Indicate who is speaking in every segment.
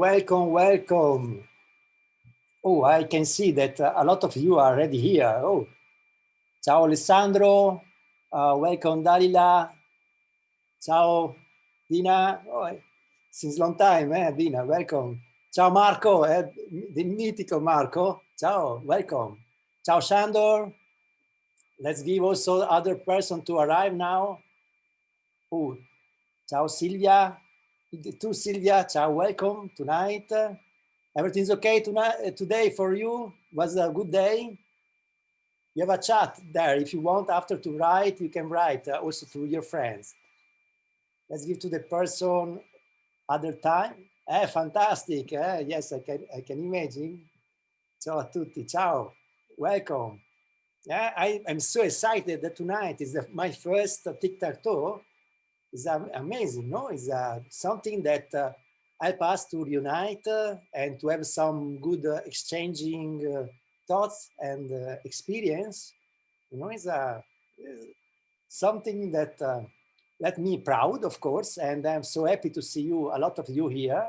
Speaker 1: welcome, welcome. Oh, I can see that a lot of you are already here. Oh, ciao Alessandro, welcome Dalila. Ciao Dina, oh, since long time, Dina, welcome. Ciao Marco, the mythical Marco. Ciao, welcome. Ciao Shandor. Let's give also other person to arrive now. Oh, ciao Silvia. To Silvia, ciao, welcome tonight. Everything's okay tonight, today for you? Was a good day? You have a chat there. If you want after to write, you can write also to your friends. Let's give to the person other time. Fantastic. Yes, I can imagine. Ciao a tutti. Ciao. Welcome. Yeah, I'm so excited that tonight is my first tic-tac-toe. It's amazing, no? It's something that help us to reunite and to have some good exchanging thoughts and experience. You know, it's something that let me proud, of course, and I'm so happy to see you, a lot of you here.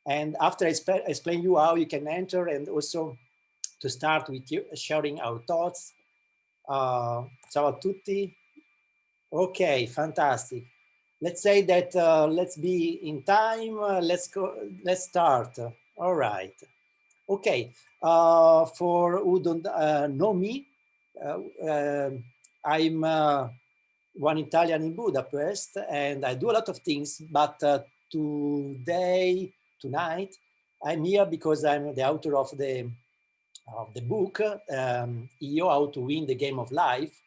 Speaker 1: And after I explain you how you can enter and also to start with you sharing our thoughts. Ciao a tutti. Okay, fantastic. Let's say that let's be in time. Let's go. Let's start. All right. Okay. For who don't know me, I'm one Italian in Budapest, and I do a lot of things. But tonight, I'm here because I'm the author of the book, How to Win the Game of Life.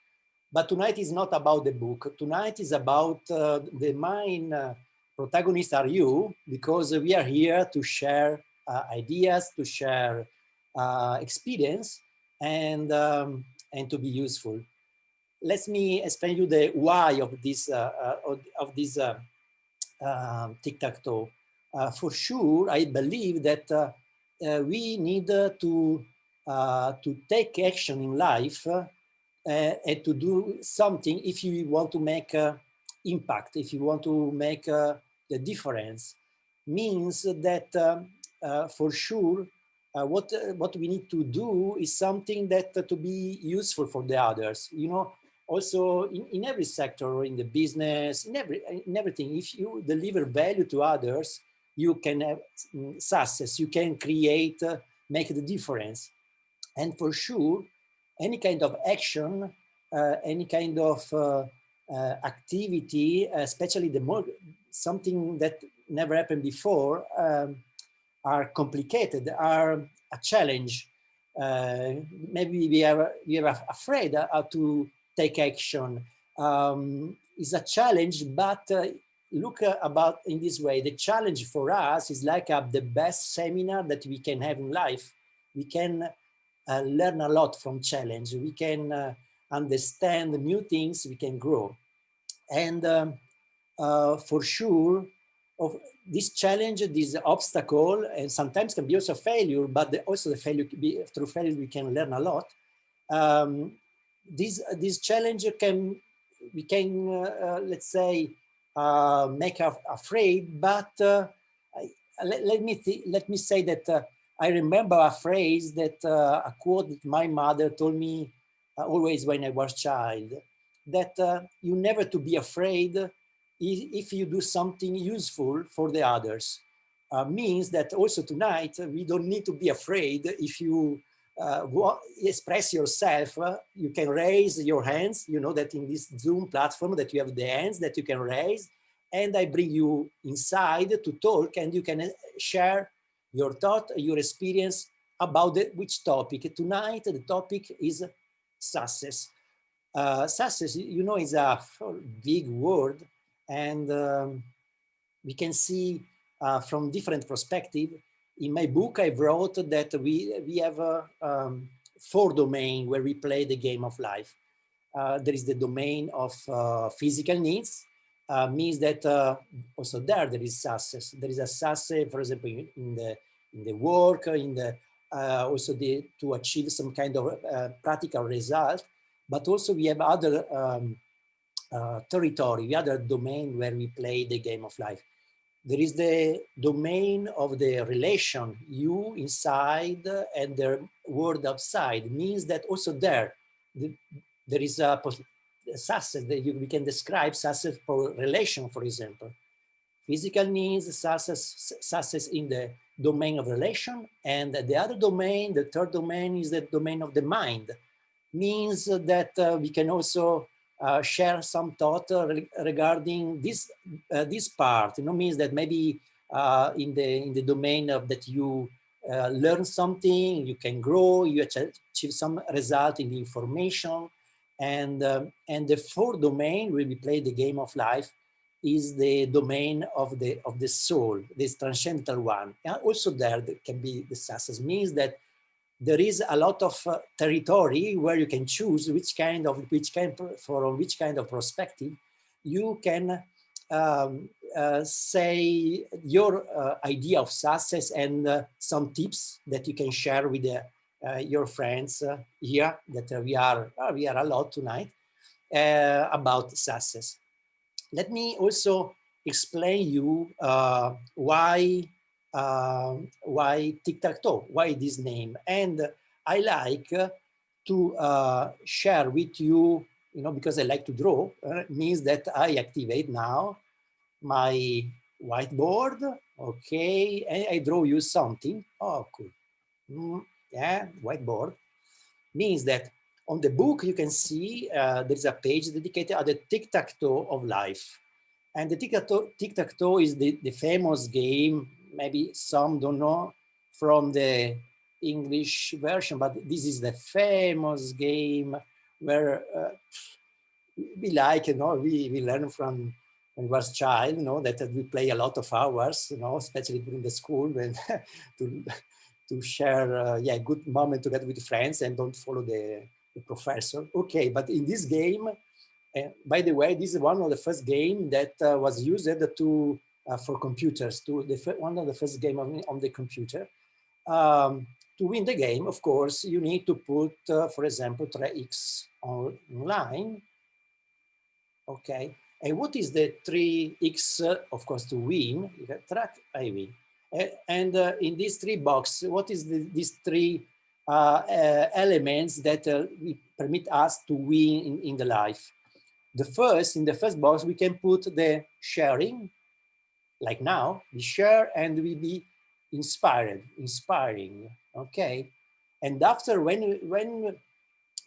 Speaker 1: But tonight is not about the book. Tonight is about the main protagonists are you, because we are here to share ideas, to share experience, and to be useful. Let me explain you the why of this tic-tac-toe. For sure, I believe that we need to take action in life and to do something if you want to make impact, if you want to make the difference. Means that for sure what we need to do is something that to be useful for the others. You know, also in every sector, in the business, in everything, if you deliver value to others, you can have success, you can create, make the difference. And for sure, any kind of action, any kind of activity, especially something that never happened before, are complicated, are a challenge. Maybe we are afraid to take action. It's a challenge, but look about in this way. The challenge for us is like the best seminar that we can have in life. We can learn a lot from challenge. We can understand new things, we can grow. And for sure, of this challenge, this obstacle, and sometimes can be also failure, but also the failure can be, through failure we can learn a lot. This challenge we can let's say make us afraid, but let me say that I remember a phrase that a quote that my mother told me always when I was a child, that you never to be afraid if you do something useful for the others. Means that also tonight we don't need to be afraid. If you express yourself, you can raise your hands. You know that in this Zoom platform that you have the hands that you can raise, and I bring you inside to talk, and you can share your thought, your experience about which topic. Tonight, the topic is success. Success, you know, is a big word, and we can see from different perspectives. In my book, I wrote that we have 4 domains where we play the game of life. There is the domain of physical needs, means that also there is success. There is a success, for example, in the work, in the also to achieve some kind of practical result. But also we have other territory, other domain where we play the game of life. There is the domain of the relation, you inside and the world outside. Means that also there is a success that we can describe success for relation, for example. Physical needs, success in the domain of relation, and the other domain, the third domain, is the domain of the mind. Means that we can also share some thought regarding this part. Means that maybe in the domain of that you learn something, you can grow, you achieve some result in the information, and the fourth domain where we play the game of life is the domain of the soul, this transcendental one. And also there can be the success. Means that there is a lot of territory where you can choose which kind of perspective you can say your idea of success, and some tips that you can share with your friends here that we are a lot tonight about success. Let me also explain you why tic-tac-toe, why this name. And I like to share with you, because I like to draw, means that I activate now my whiteboard, okay, and I draw you something. Oh, cool. Yeah, whiteboard. Means that on the book you can see there's a page dedicated to the tic-tac-toe of life. And the tic-tac-toe is the famous game, maybe some don't know from the English version, but this is the famous game where we like, we learn from when we was child, that we play a lot of hours, especially during the school when to share, good moment together with friends and don't follow the professor. Okay, but in this game, by the way, this is one of the first game that was used for computers. One of the first game on the computer. To win the game, of course, you need to put, for example, 3x online. Okay, and what is the 3x? Of course, to win, you can track, I win. And in these three boxes, what is these three elements that permit us to win in the life? In the first box, we can put the sharing, like now, we share and we be inspiring, okay? And after when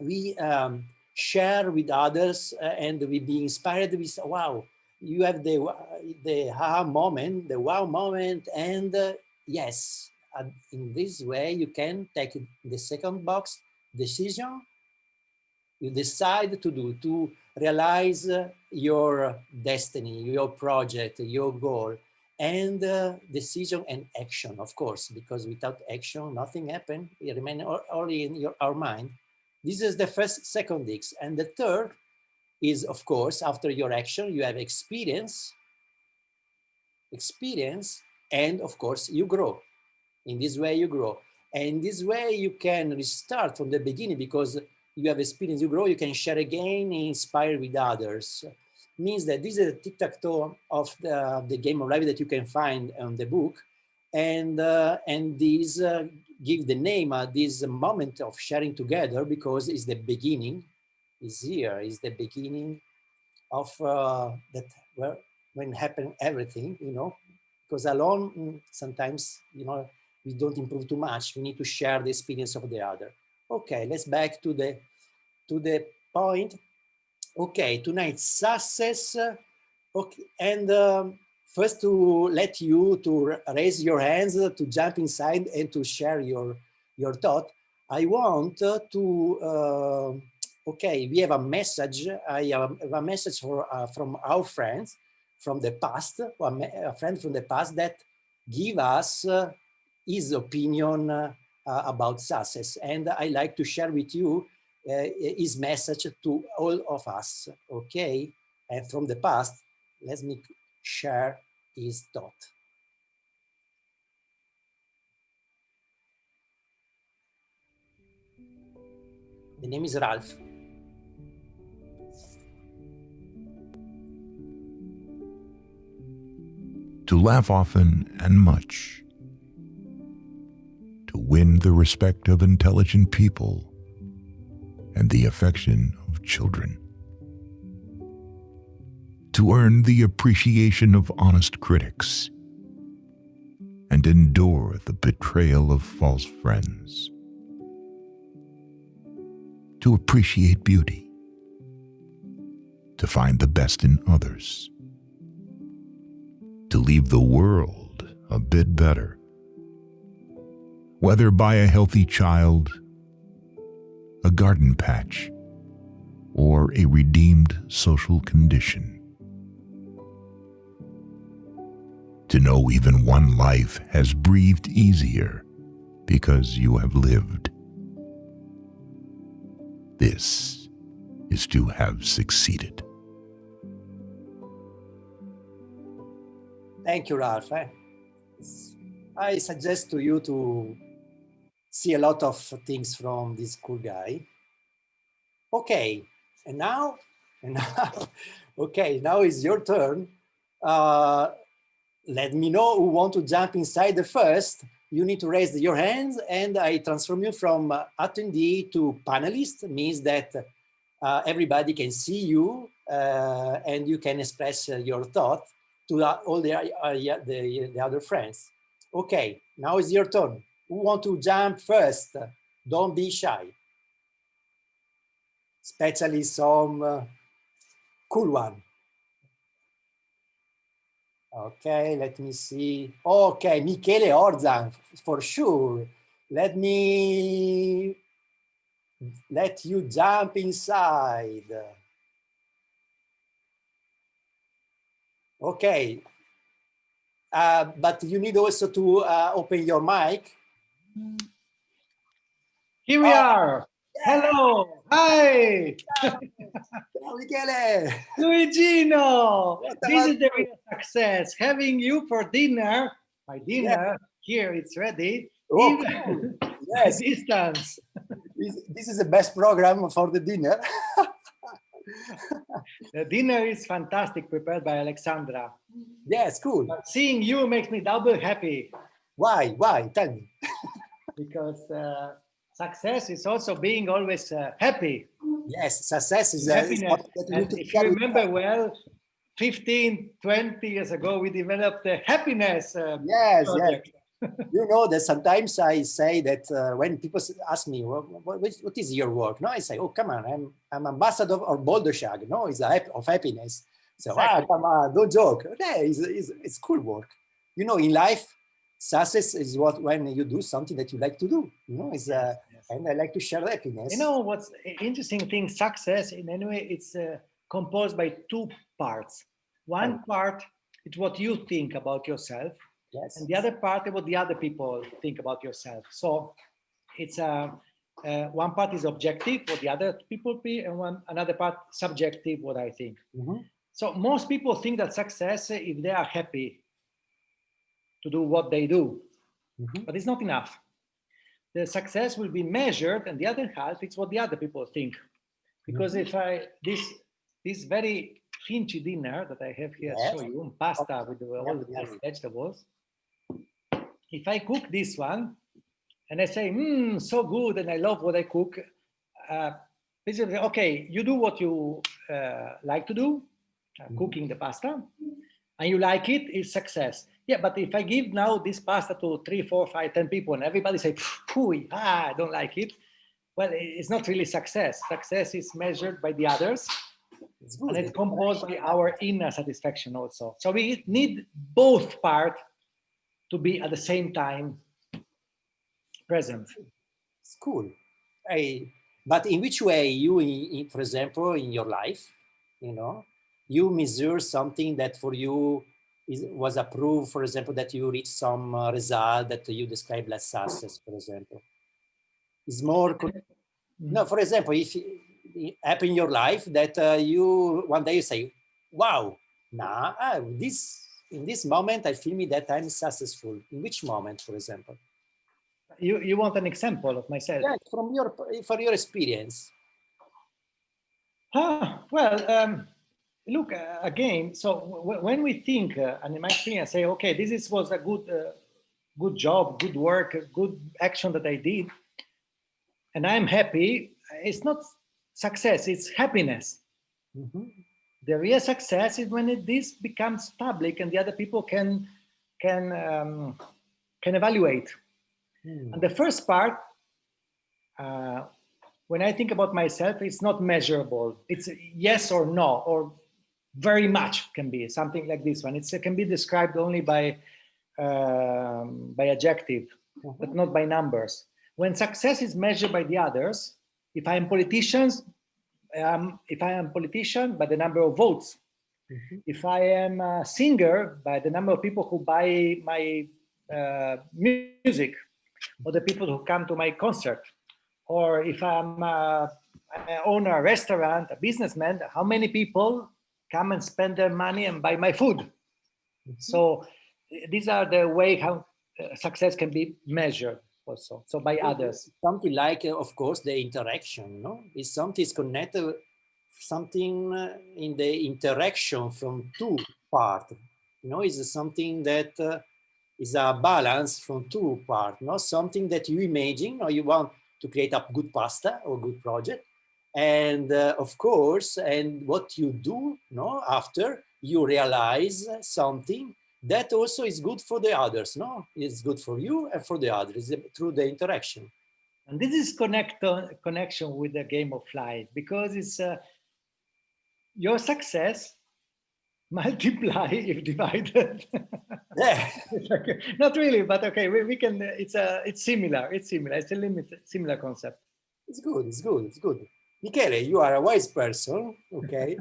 Speaker 1: we share with others and we be inspired, we say, wow, you have the aha moment, the wow moment, and yes, in this way you can take the second box, decision. You decide to realize your destiny, your project, your goal, and decision and action, of course, because without action, nothing happens. It remains only in our mind. This is the second X. And the third is, of course, after your action, you have experience, and of course, you grow. In this way, you grow. And this way, you can restart from the beginning because you have experience, you grow, you can share again, inspire with others. Means that this is a tic-tac-toe of the game of life that you can find on the book. And these give the name this moment of sharing together because it's the beginning, is here, is the beginning of that when happen everything, because alone sometimes, we don't improve too much. We need to share the experience of the other. Okay, let's back to the point. Okay, tonight success. Okay, and first to let you to raise your hands, to jump inside and to share your thought. I want okay, we have a message. I have a message from our friends from the past, a friend from the past that give us his opinion about success. And I like to share with you his message to all of us, okay? And from the past, let me share his thought. The name is Ralph.
Speaker 2: to laugh often and much, to win the respect of intelligent people and the affection of children, to earn the appreciation of honest critics and endure the betrayal of false friends, to appreciate beauty, to find the best in others, to leave the world a bit better, whether by a healthy child, a garden patch, or a redeemed social condition. To know even one life has breathed easier because you have lived. This is to have succeeded.
Speaker 1: Thank you, Ralph. I suggest to you to see a lot of things from this cool guy. Okay, and now, okay, now is your turn. Let me know who want to jump inside the first. You need to raise your hands, and I transform you from attendee to panelist. Means that everybody can see you and you can express your thought to all the other friends. Okay, now is your turn. Who want to jump first? Don't be shy. Especially some cool one. Okay, let me see. Okay, Michele Orzan, for sure. Let you jump inside. Okay, but you need also to open your mic.
Speaker 3: Here we are. Yeah. Hello. Hi.
Speaker 1: Ciao, Michele.
Speaker 3: Luigino. This is the real success. Having you for dinner. My dinner, here it's ready.
Speaker 1: Oh,
Speaker 3: even
Speaker 1: yes.
Speaker 3: Distance.
Speaker 1: This is the best program for the dinner.
Speaker 3: The dinner is fantastic, prepared by Alexandra.
Speaker 1: Yes, cool.
Speaker 3: But seeing you makes me double happy.
Speaker 1: Why? Why? Tell me.
Speaker 3: Because success is also being always happy.
Speaker 1: Yes, success is
Speaker 3: happiness. If you remember well, 15, 20 years ago, we developed the happiness
Speaker 1: yes,
Speaker 3: project.
Speaker 1: Yes. You know that sometimes I say that when people ask me, what is your work? No, I say, oh, come on, I'm ambassador of Boulder Shag. No, it's of happiness. So, exactly. Come on, don't joke. Yeah, it's cool work. You know, in life, success is when you do something that you like to do. You know, it's yes. And I like to share happiness.
Speaker 3: You know what's interesting thing? Success, in any way, it's composed by two parts. One part is what you think about yourself.
Speaker 1: Yes.
Speaker 3: And the other part is what the other people think about yourself. So it's one part is objective, what the other people think, and another part subjective, what I think.
Speaker 1: Mm-hmm.
Speaker 3: So most people think that success, if they are happy to do what they do, mm-hmm. but it's not enough. The success will be measured, and the other half is what the other people think. Because mm-hmm. if this very finchy dinner that I have here, yes. Show you, pasta with all the vegetables. If I cook this one and I say, so good, and I love what I cook, basically, okay, you do what you like to do, cooking the pasta, and you like it, it's success. Yeah, but if I give now this pasta to 3, 4, 5, 10 people and everybody say, I don't like it, well, it's not really success. Success is measured by the others, and it's composed by our inner satisfaction also. So we need both parts to be at the same time present.
Speaker 1: It's cool. But in which way you, for example, in your life, you know, you measure something that for you was approved, for example, that you reach some result that you describe as success, for example. It's more, no, for example, if it happen in your life that you, one day you say, wow, in this moment, I feel me that I'm successful. In which moment, for example?
Speaker 3: You want an example of myself?
Speaker 1: Yeah, from your experience.
Speaker 3: Well, look, again, so when we think, and in my experience, say, okay, was a good job, good work, good action that I did, and I'm happy, it's not success, it's happiness.
Speaker 1: Mhm.
Speaker 3: The real success is when this becomes public and the other people can evaluate. And the first part, when I think about myself, it's not measurable. It's yes or no, or very much can be something like this one. It can be described only by adjective, but not by numbers. When success is measured by the others, if I am politician, by the number of votes. If I am a singer, by the number of people who buy my music, or the people who come to my concert. Or if I own a restaurant, a businessman, how many people come and spend their money and buy my food? So these are the way how success can be measured also. So by others.
Speaker 1: Something like, of course, the interaction, no? It's something is connected, something in the interaction from two parts. You know, it's something that is a balance from two parts, not something that you imagine or you want to create a good pasta or good project. And of course, and what you do, no, after you realize something that also is good for the others, no? It's good for you and for the others through the interaction.
Speaker 3: And this is connection with the game of life, because it's your success multiply if divided.
Speaker 1: Yeah.
Speaker 3: Not really, but okay, we can. It's similar. It's similar. It's a similar concept.
Speaker 1: It's good. It's good. It's good. Michele, you are a wise person. Okay.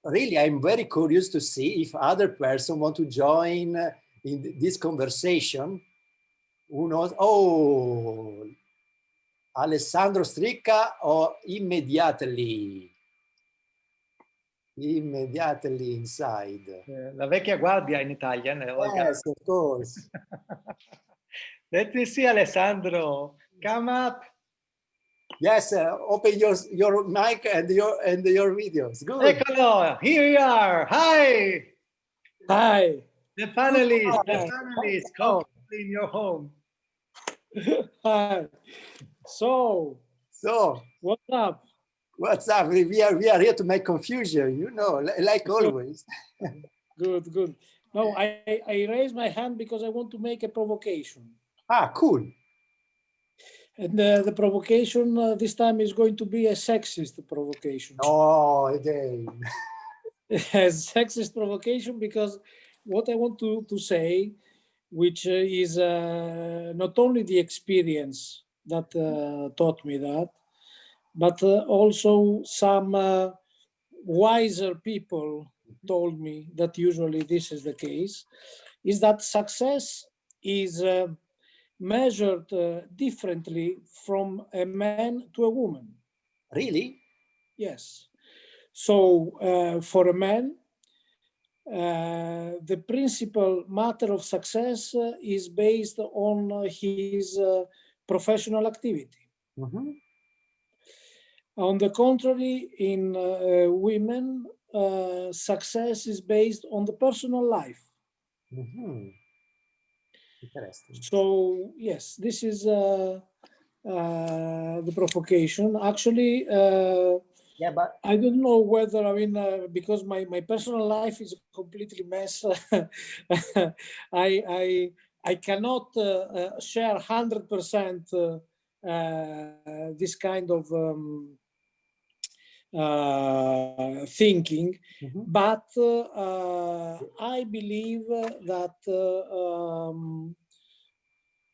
Speaker 1: Really, I'm very curious to see if other person want to join in this conversation. Who knows? Oh, Alessandro Stricca or immediately inside.
Speaker 3: La vecchia guardia in Italian.
Speaker 1: Yes, of course.
Speaker 3: Let me see, Alessandro. Come up.
Speaker 1: Yes, open your mic and your videos. Good.
Speaker 3: Eccolo, here you are. Hi.
Speaker 4: Hi.
Speaker 3: The panelists, comfortably in your home.
Speaker 4: Hi. So what's up?
Speaker 1: What's up? We are here to make confusion, you know, like always.
Speaker 4: Good. No, I raised my hand because I want to make a provocation.
Speaker 1: Ah, cool.
Speaker 4: And the provocation this time is going to be a sexist provocation.
Speaker 1: Oh, again.
Speaker 4: A sexist provocation, because what I want to say, which is not only the experience that taught me that, but also some wiser people told me that usually this is the case, is that success is measured differently from a man to a woman.
Speaker 1: Really?
Speaker 4: Yes. So for a man, the principal matter of success is based on his professional activity.
Speaker 1: Mm-hmm.
Speaker 4: On the contrary, in women, success is based on the personal life.
Speaker 1: Mm-hmm. Interesting.
Speaker 4: So yes, this is the provocation. Actually,
Speaker 1: yeah, but
Speaker 4: I don't know whether, because my personal life is a completely mess. I cannot share 100% this kind of thinking, but I believe that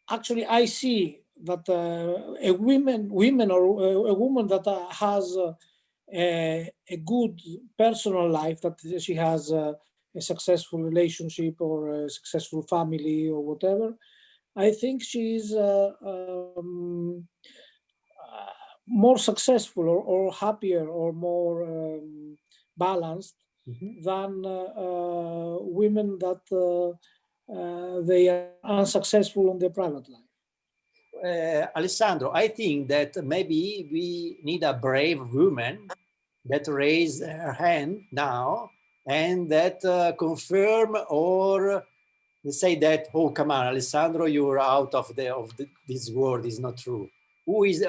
Speaker 4: actually I see that a woman or a woman that has a good personal life, that she has a successful relationship or a successful family or whatever, I think she is more successful or happier or more balanced than women that they are unsuccessful in their private life.
Speaker 1: Alessandro, I think that maybe we need a brave woman that raise their hand now and that confirm or they say that, oh, come on, Alessandro, you're out of this world, is not true. Who is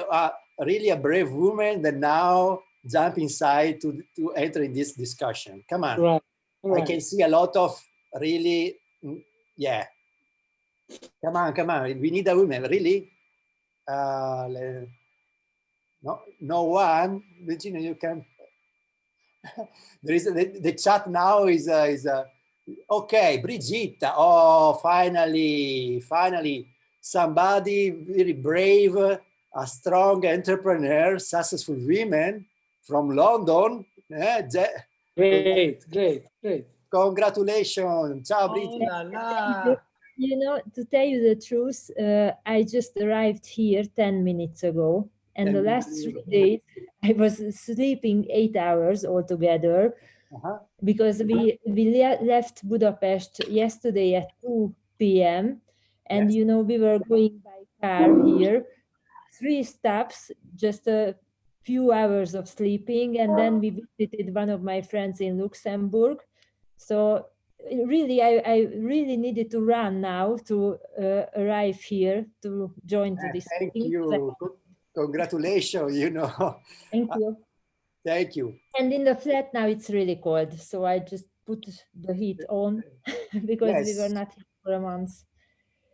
Speaker 1: really a brave woman that now jump inside to enter in this discussion? Come on.
Speaker 4: Right.
Speaker 1: I can see a lot of really, yeah. Come on. We need a woman, really. No one. Virginia, you can. There is the chat now is okay. Brigitta. Oh, finally, somebody very brave, a strong entrepreneur, successful women from London.
Speaker 4: Great.
Speaker 1: Congratulations. Ciao,
Speaker 3: Oh
Speaker 1: Brigitte.
Speaker 3: la la.
Speaker 5: You know, to tell you the truth, I just arrived here 10 minutes ago, and the last 3 days I was sleeping 8 hours altogether, because we left Budapest yesterday at 2 p.m. and
Speaker 1: Yes.
Speaker 5: you know, we were going by car here, 3 stops, just a few hours of sleeping, and then we visited one of my friends in Luxembourg. So really, I really needed to run now to arrive here to join to this
Speaker 1: Thank
Speaker 5: meeting.
Speaker 1: you. Congratulations, you know.
Speaker 5: Thank you.
Speaker 1: Thank you.
Speaker 5: And in the flat now it's really cold, so I just put the heat on because we were not here for a month.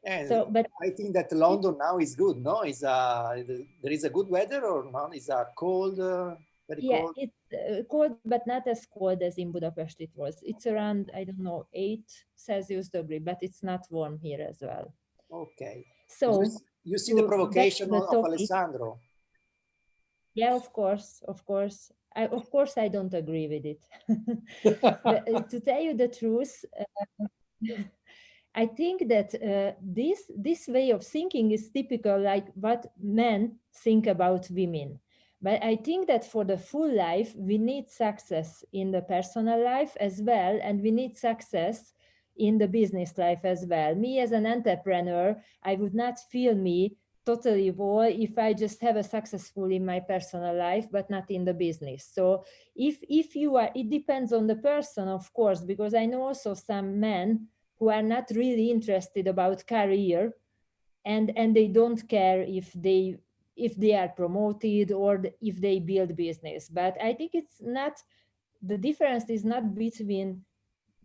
Speaker 1: And
Speaker 5: So, but
Speaker 1: I think that London now is good, no? There is a good weather or not? Is cold, very
Speaker 5: yeah,
Speaker 1: cold?
Speaker 5: it's cold, but not as cold as in Budapest it was. It's around, I don't know, 8 Celsius degree, but it's not warm here as well.
Speaker 1: Okay.
Speaker 5: So
Speaker 1: you see the provocation
Speaker 5: the
Speaker 1: of
Speaker 5: topic,
Speaker 1: Alessandro.
Speaker 5: yeah, of course. Of course, I don't agree with it. But, to tell you the truth, I think that this way of thinking is typical, like what men think about women. But I think that for the full life, we need success in the personal life as well, and we need success in the business life as well. Me as an entrepreneur, I would not feel me totally whole if I just have a successful in my personal life, but not in the business. So if you are, it depends on the person, of course, because I know also some men who are not really interested about career, and they don't care if they are promoted or if they build business. But I think it's not, the difference is not between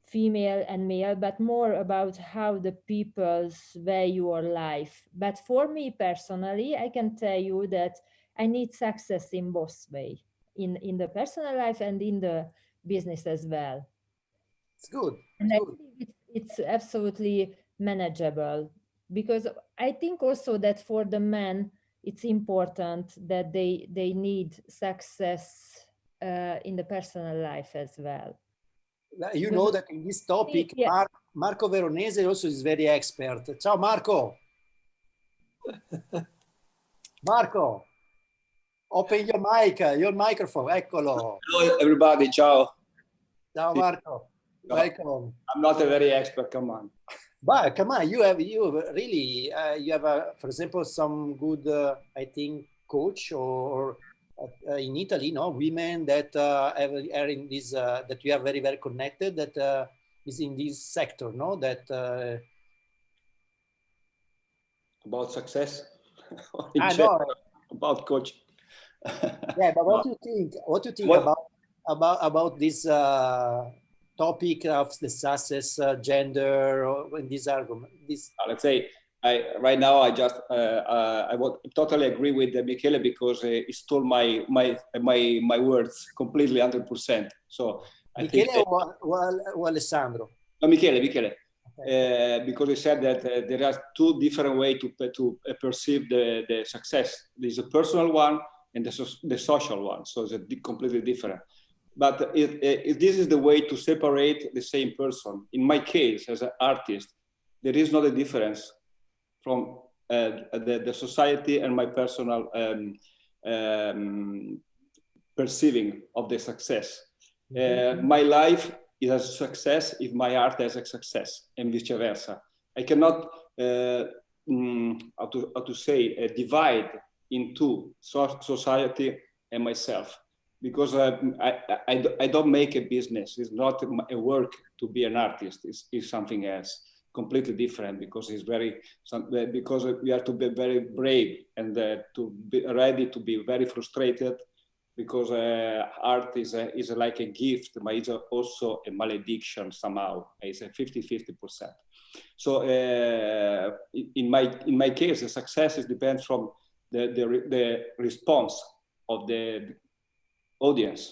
Speaker 5: female and male, but more about how the people's value or life. But for me personally, I can tell you that I need success in both ways, in the personal life and in the business as well.
Speaker 1: It's good.
Speaker 5: And I think it's absolutely manageable, because I think also that for the men, it's important that they need success in the personal life as well.
Speaker 1: You know that in this topic,
Speaker 5: Yeah.
Speaker 1: Marco Veronese also is very expert. Ciao, Marco. Marco, open your mic, your microphone. Eccolo.
Speaker 6: Hello, everybody. Ciao.
Speaker 1: Ciao, Marco. Welcome.
Speaker 6: I'm not a very expert. Come on.
Speaker 1: But come on, you have really you have for example some good I think coach or in Italy, no, women that are in this that you are very connected, that is in this sector, no, that
Speaker 6: About success. About coaching.
Speaker 1: Yeah, but what do you think? What do you think about this topic of the success, gender, or in this argument?
Speaker 6: Let's say right now I would totally agree with Michele, because he stole my words completely, 100%. So
Speaker 1: Michele or Alessandro?
Speaker 6: No, Michele. Okay. Because he said that there are two different ways to perceive the success. There's a personal one and the social one. So it's completely different. But if this is the way to separate the same person. In my case, as an artist, there is not a difference from the society and my personal perceiving of the success. My life is a success if my art has a success, and vice versa. I cannot, divide into society and myself. because I don't make a business. It's not a work to be an artist. It's something else, completely different, because it's because we have to be very brave and to be ready to be very frustrated, because art is like a gift, but it's also a malediction somehow. It's a 50-50%. So in my case, the success depends from the response of the audience,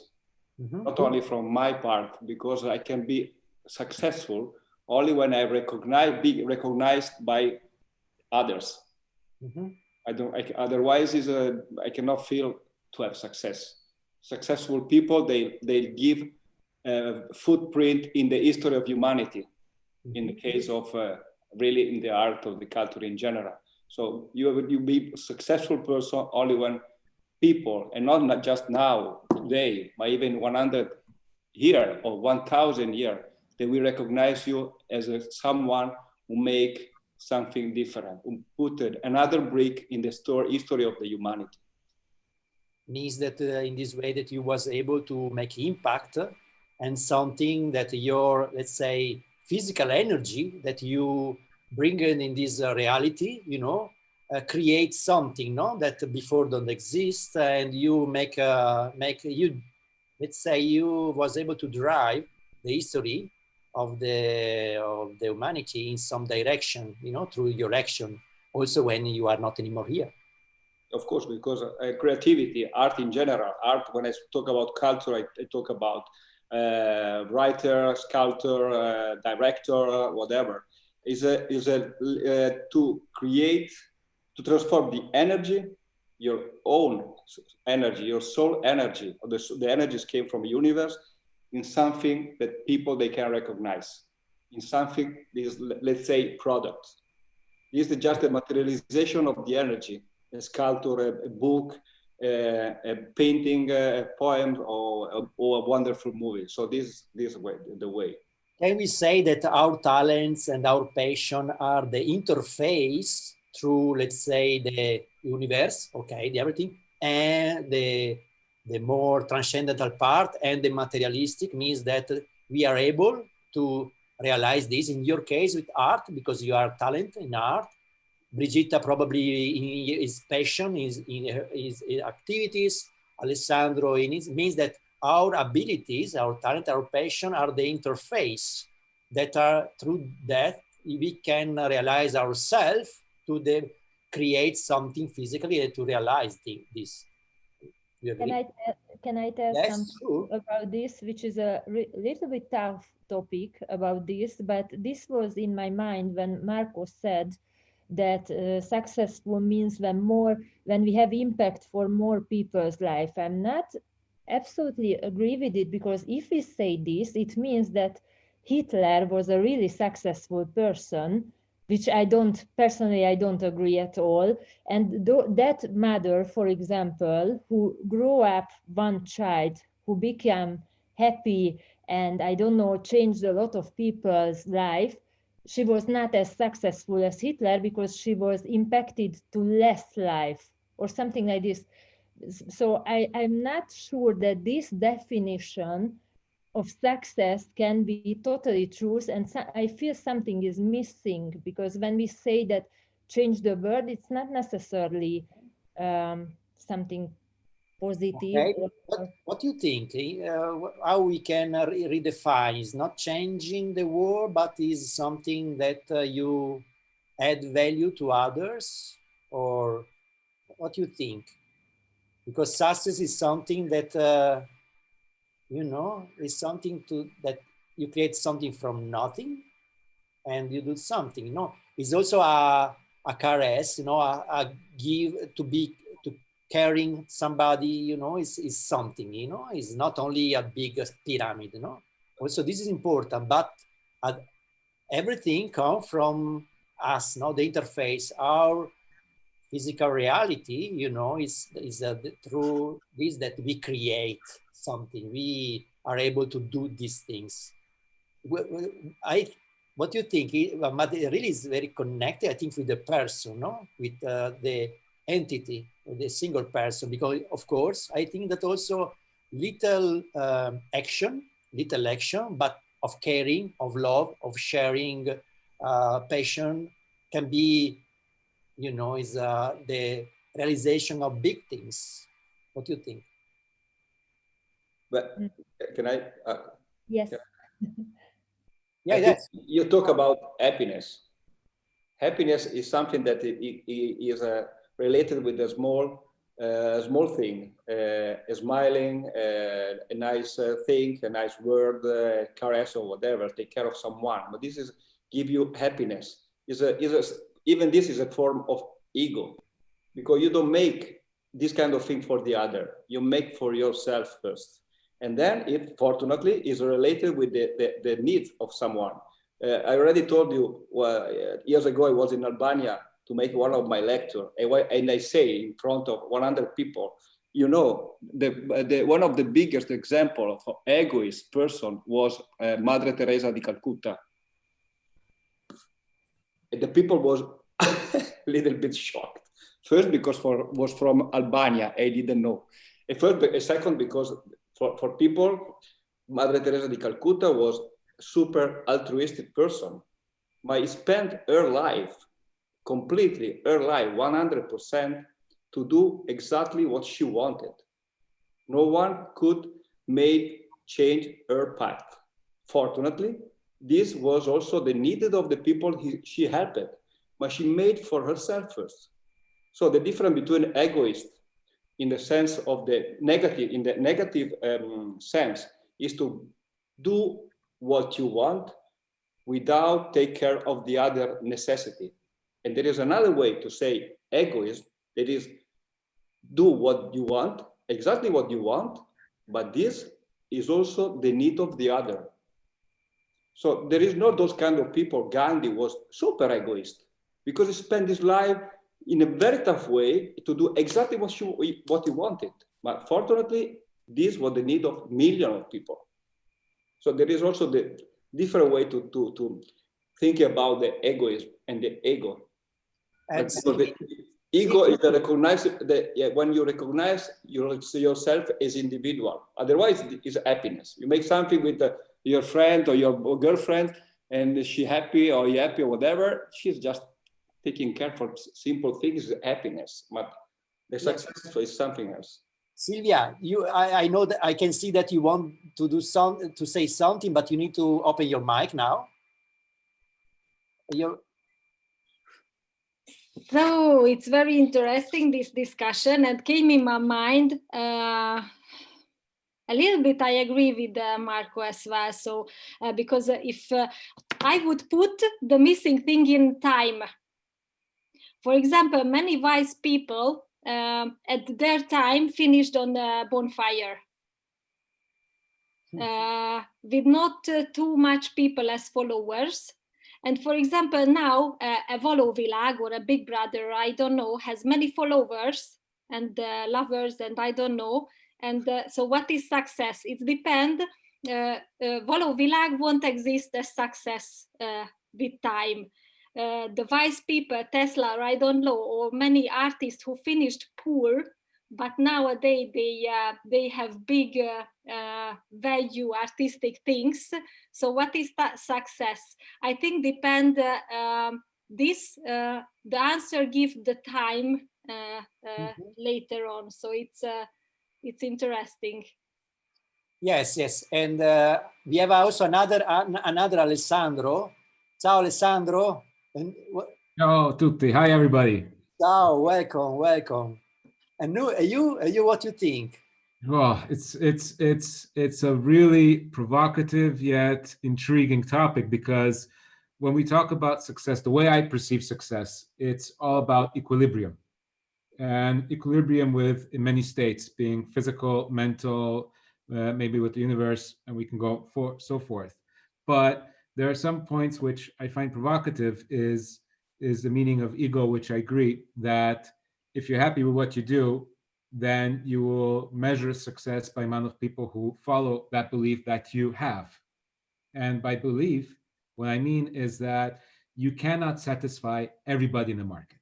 Speaker 6: not only from my part, because I can be successful only when I be recognized by others. Otherwise, I cannot feel to have success. Successful people, they give a footprint in the history of humanity, in the case of really in the art of the culture in general. So you be a successful person only when people, and not just now, today, but even 100 years or 1,000 years, they will recognize you as someone who make something different, who put another brick in the history of the humanity.
Speaker 1: Means that in this way that you was able to make impact, and something that your, let's say, physical energy that you bring in this reality, you know, create something, no, that before don't exist, and you make you, let's say, you was able to drive the history of the humanity in some direction, you know, through your action, also when you are not anymore here.
Speaker 6: Of course, because creativity, art in general, art, when I talk about culture, I talk about writer, sculptor, director, whatever, is to create, to transform the energy, your own energy, your soul energy, or the energies came from the universe, in something that people, they can recognize, in something, this, let's say, product. This is just a materialization of the energy, a sculpture, a book, a painting, a poem, or a wonderful movie. So this way, the way.
Speaker 1: Can we say that our talents and our passion are the interface through, let's say, the universe, okay, the everything, and the more transcendental part, and the materialistic means that we are able to realize this, in your case with art, because you are talent in art. Brigitta probably in his passion, in his activities, Alessandro in his, means that our abilities, our talent, our passion are the interface that are through that we can realize ourselves to create something physically and to realize this.
Speaker 5: Can I tell
Speaker 1: yes,
Speaker 5: something
Speaker 1: sure.
Speaker 5: about this, which is a little bit tough topic about this, but this was in my mind when Marco said that successful means when we have impact for more people's life. I'm not absolutely agree with it, because if we say this, it means that Hitler was a really successful person, which I don't agree at all. And that mother, for example, who grew up one child, who became happy and I don't know, changed a lot of people's life, she was not as successful as Hitler because she was impacted to less life or something like this. So I'm not sure that this definition of success can be totally true, and I feel something is missing, because when we say that change the world, it's not necessarily something positive.
Speaker 1: Okay. What do you think? How we can redefine? Is not changing the world, but is something that you add value to others, or what do you think? Because success is something that you know, is something that you create something from nothing, and you do something. You know, it's also a caress. You know, a give to caring somebody. You know, is something. You know, it's not only a big pyramid. You know, also this is important, but everything comes from us. No, the interface, our physical reality, you know, is through this that we create something. We are able to do these things. What do you think? But it really is very connected, I think, with the person, no? With the entity, the single person, because of course, I think that also little action, but of caring, of love, of sharing, passion can be, you know, is the realization of big things. What do you think?
Speaker 6: But can I?
Speaker 5: Yes.
Speaker 1: Yeah, yes.
Speaker 6: You talk about happiness. Happiness is something that is related with a small thing, smiling, a nice thing, a nice word, caress or whatever, take care of someone. But this is give you happiness. Even this is a form of ego, because you don't make this kind of thing for the other. You make for yourself first. And then it fortunately is related with the needs of someone. I already told you years ago I was in Albania to make one of my lectures, and I say in front of 100 people, you know, one of the biggest example of egoist person was Madre Teresa di Calcutta. And the people was a little bit shocked. First, because was from Albania, I didn't know. Second, because for people, Madre Teresa di Calcutta was super altruistic person. But spent her life, completely her life, 100%, to do exactly what she wanted. No one could change her path. Fortunately, this was also the needed of the people she helped, but she made for herself first. So the difference between egoist in the sense of the negative, in the negative sense, is to do what you want without take care of the other necessity. And there is another way to say egoism, that is do what you want, exactly what you want, but this is also the need of the other. So there is not those kind of people. Gandhi was super egoist because he spent his life in a very tough way to do exactly what he wanted. But fortunately, this was the need of millions of people. So there is also the different way to think about the egoism and the ego. The ego is when you recognize yourself as individual. Otherwise, it's happiness. You make something with your friend or your girlfriend, and she happy or you happy or whatever. She's just taking care for simple things. Happiness, but the success is something else.
Speaker 1: Silvia, I know that I can see that you want to say something, but you need to open your mic now.
Speaker 7: So it's very interesting, this discussion, and came in my mind a little bit. I agree with Marco as well. So because if I would put the missing thing in time, for example, many wise people at their time finished on a bonfire with not too much people as followers. And for example, now a Valovilag or a Big Brother, I don't know, has many followers and lovers, and I don't know. And so what is success? It depends. Valovilag won't exist as success with time. The wise people, Tesla, I don't know, or many artists who finished poor, but nowadays they have big value artistic things. So what is that success? I think depend the answer give the time later on. So it's interesting.
Speaker 1: Yes, and we have also another Alessandro. Ciao Alessandro.
Speaker 8: Ciao tutti. Hi everybody.
Speaker 1: Ciao, welcome. And you what you think?
Speaker 8: Well, it's a really provocative yet intriguing topic, because when we talk about success, the way I perceive success, it's all about equilibrium. And equilibrium with in many states, being physical, mental, maybe with the universe, and we can go so forth. But there are some points which I find provocative is the meaning of ego, which I agree that if you're happy with what you do, then you will measure success by amount of people who follow that belief that you have. And by belief, what I mean is that you cannot satisfy everybody in the market.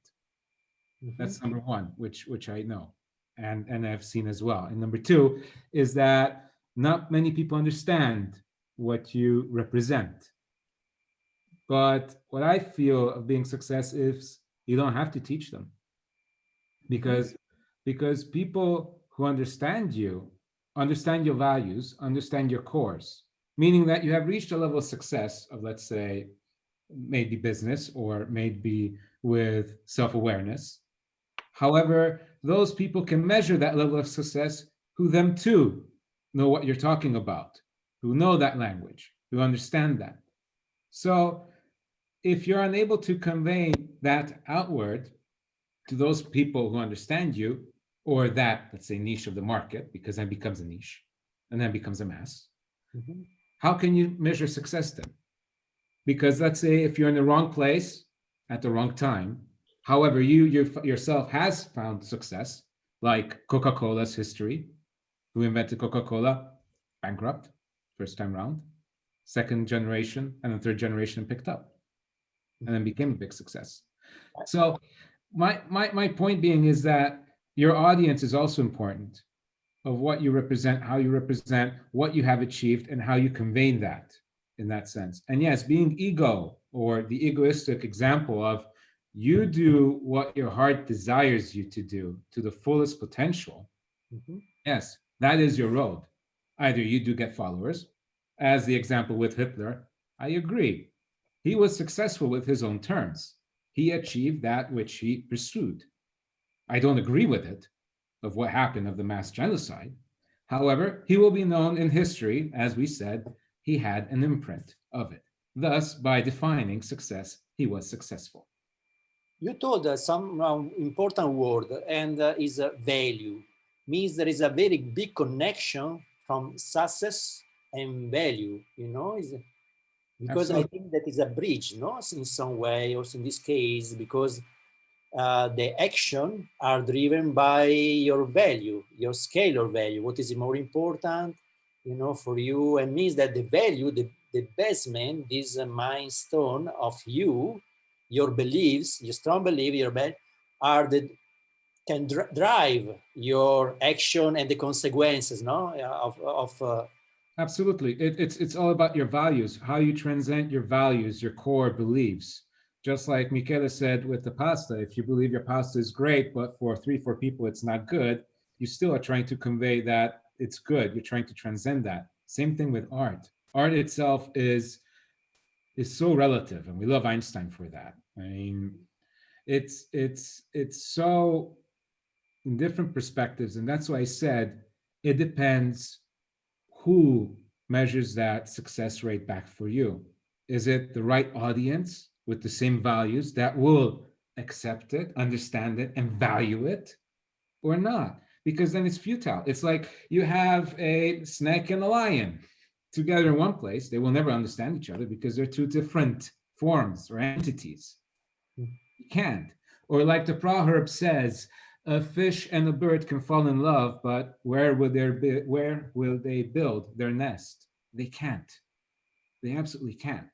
Speaker 8: Mm-hmm. That's number one, which I know. and I've seen as well. And number two is that not many people understand what you represent. But what I feel of being success is you don't have to teach them, because people who understand you understand your values, understand your cores, meaning that you have reached a level of success of, let's say, maybe business or maybe with self-awareness. However, those people can measure that level of success who them too know what you're talking about, who know that language, who understand that. So if you're unable to convey that outward to those people who understand you, or that, let's say, niche of the market, because then becomes a niche and then becomes a mass, how can you measure success then? Because let's say if you're in the wrong place at the wrong time, however, you yourself has found success, like Coca-Cola's history. Who invented Coca-Cola? Bankrupt, first time round. Second generation and the third generation picked up and then became a big success. So my point being is that your audience is also important, of what you represent, how you represent, what you have achieved, and how you convey that in that sense. And yes, being ego, or the egoistic example of you do what your heart desires you to do to the fullest potential. Yes, that is your road. Either you do get followers, as the example with Hitler. I agree. He was successful with his own terms. He achieved that which he pursued. I don't agree with it, of what happened, of the mass genocide. However, he will be known in history, as we said, he had an imprint of it. Thus, by defining success, he was successful.
Speaker 1: You told some important word, and is value. Means there is a very big connection from success and value, you know, because
Speaker 8: Absolutely.
Speaker 1: I think that is a bridge, no, in some way, also in this case, because the action are driven by your value, your scalar value, what is more important, you know, for you, and means that the value, the basement, this milestone of you, your beliefs, your strong belief, your belief, are the can drive your action and the consequences, no, of
Speaker 8: Absolutely. It's all about your values, how you transcend your values, your core beliefs. Just like Michele said with the pasta, if you believe your pasta is great, but for 3-4 people it's not good, you still are trying to convey that it's good. You're trying to transcend that. Same thing with art. Art itself is so relative, and we love Einstein for that. I mean, it's so in different perspectives, and that's why I said it depends who measures that success rate back for you. Is it the right audience with the same values that will accept it, understand it, and value it, or not? Because then it's futile. It's like you have a snake and a lion together in one place. They will never understand each other because they're two different forms or entities. You can't. Or like the proverb says, a fish and a bird can fall in love, but where will they build their nest? They can't. They absolutely can't.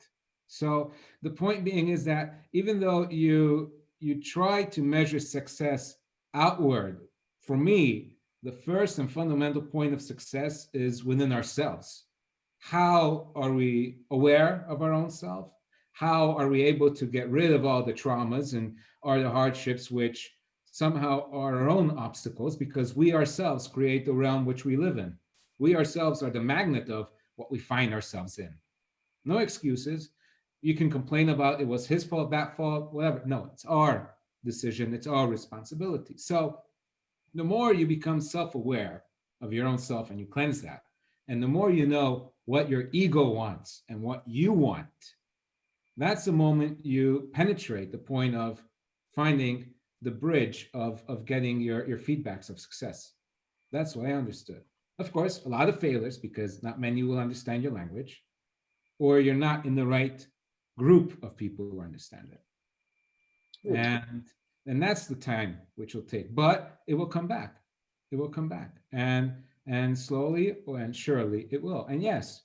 Speaker 8: So the point being is that even though you try to measure success outward, for me, the first and fundamental point of success is within ourselves. How are we aware of our own self? How are we able to get rid of all the traumas and or the hardships which somehow are our own obstacles, because we ourselves create the realm which we live in. We ourselves are the magnet of what we find ourselves in. No excuses. You can complain about it was his fault, that fault, whatever. No, it's our decision. It's our responsibility. So the more you become self-aware of your own self and you cleanse that, and the more you know what your ego wants and what you want, that's the moment you penetrate the point of finding the bridge of getting your feedbacks of success. That's what I understood. Of course, a lot of failures because not many will understand your language, or you're not in the right group of people who understand it. Good. And that's the time which will take, but it will come back. It will come back, and slowly and surely it will. And yes,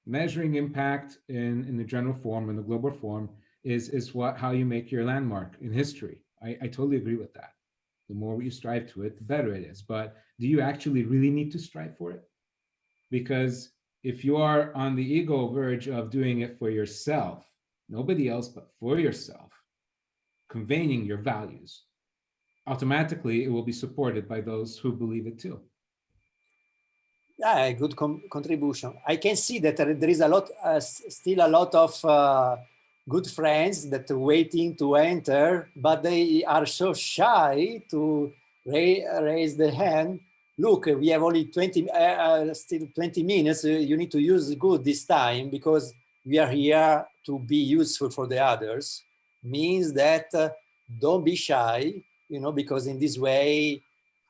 Speaker 8: measuring impact in the general form, in the global form, is how you make your landmark in history. I totally agree with that. The more you strive to it, the better it is. But do you actually really need to strive for it? Because if you are on the ego verge of doing it for yourself, nobody else but for yourself, conveying your values, automatically it will be supported by those who believe it too.
Speaker 1: Yeah, good contribution. I can see that there is a lot, still a lot of good friends that are waiting to enter, but they are so shy to raise the hand. Look, we have only still 20 minutes. You need to use good this time because we are here to be useful for the others. Means that don't be shy, you know, because in this way,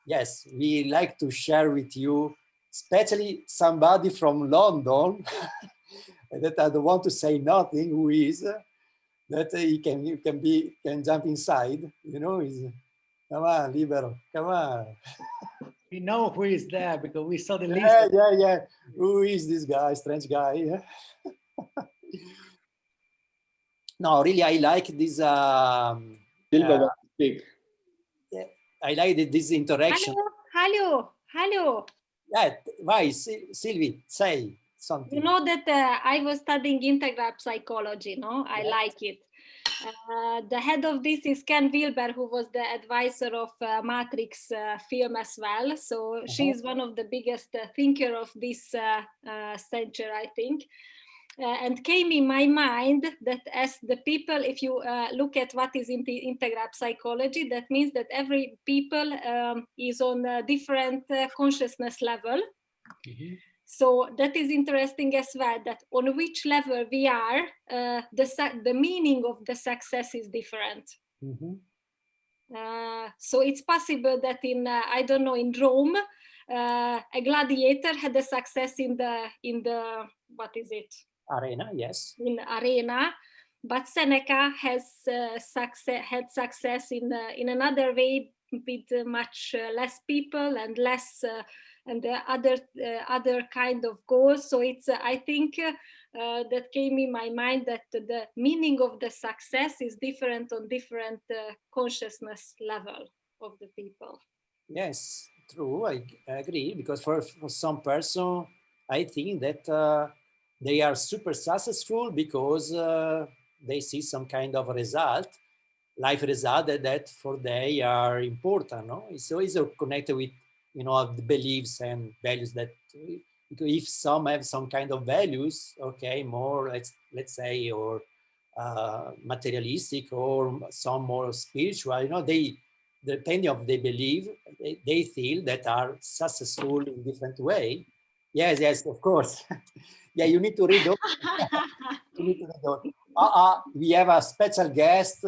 Speaker 1: yes, we like to share with you, especially somebody from London that I don't want to say nothing, who is that you can jump inside, you know, come on, Libero, come on.
Speaker 3: We know who is there because we saw the list.
Speaker 1: Yeah. Who is this guy, strange guy? Yeah. No, really, I like this.
Speaker 6: Speak.
Speaker 1: I like this interaction.
Speaker 7: Hello.
Speaker 1: Yeah, why, Sylvie, say something.
Speaker 7: You know that I was studying integral psychology, no? I like it. The head of this is Ken Wilber, who was the advisor of Matrix film as well. So she's one of the biggest thinker of this century, I think. And came in my mind that as the people, if you look at what is integral psychology, that means that every people is on a different consciousness level. So that is interesting as well, that on which level we are, the meaning of the success is different. So it's possible that in, I don't know, in Rome, a gladiator had a success in the what is it?
Speaker 1: Arena, yes.
Speaker 7: In arena, but Seneca has had success in another way with much less people and less and the other kind of goals. So it's I think that came in my mind that the meaning of the success is different on different consciousness level of the people.
Speaker 1: Yes, true. I agree, because for some person, I think that they are super successful because they see some kind of result, life result that for they are important. No, it's always connected with, you know, the beliefs and values that if some have some kind of values, okay, more let's say, or materialistic, or some more spiritual, you know, they, depending on they believe, they feel that are successful in different way. Yes, of course. Yeah, you need to read all. We have a special guest.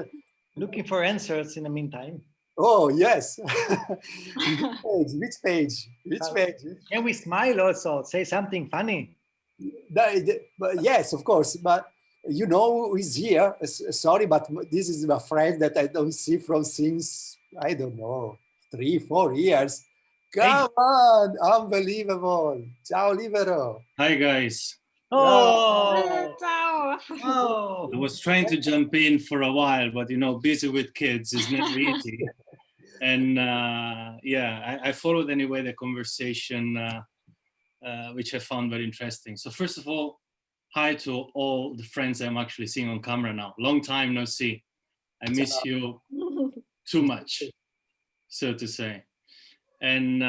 Speaker 3: Looking for answers in the meantime.
Speaker 1: Oh, yes. Which page?
Speaker 3: Can we smile also? Say something funny.
Speaker 1: But yes, of course. But you know who is here? Sorry, but this is my friend that I don't see from since, I don't know, 3-4 years. Come on, unbelievable. Ciao, Libero.
Speaker 9: Hi, guys.
Speaker 3: Oh,
Speaker 7: Ciao.
Speaker 3: oh.
Speaker 9: I was trying to jump in for a while, but you know, busy with kids is never easy. And yeah, I followed anyway the conversation, which I found very interesting. So first of all, hi to all the friends I'm actually seeing on camera now. Long time no see. I miss you too much, so to say. And